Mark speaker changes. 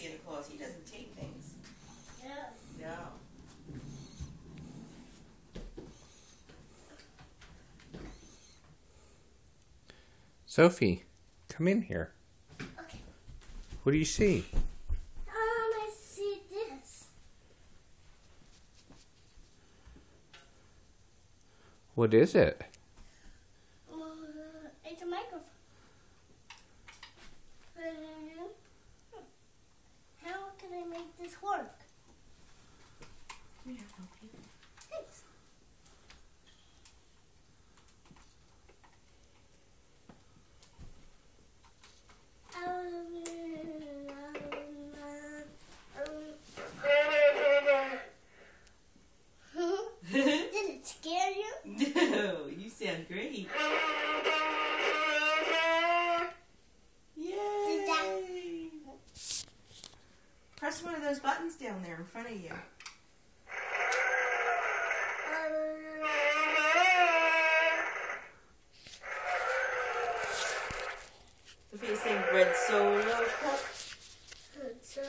Speaker 1: Santa Claus. He doesn't take things.
Speaker 2: Yeah.
Speaker 1: No.
Speaker 3: Sophie, come in here.
Speaker 2: Okay.
Speaker 3: What do you see?
Speaker 2: I see this.
Speaker 3: What is it?
Speaker 2: It's a microphone. How can I make this work?
Speaker 1: Here, help you.
Speaker 2: Thanks. Did it scare you?
Speaker 1: No, you sound great. Yay! Press one of those buttons down there in front of you. Sophia saying Red Solo Cup.
Speaker 2: So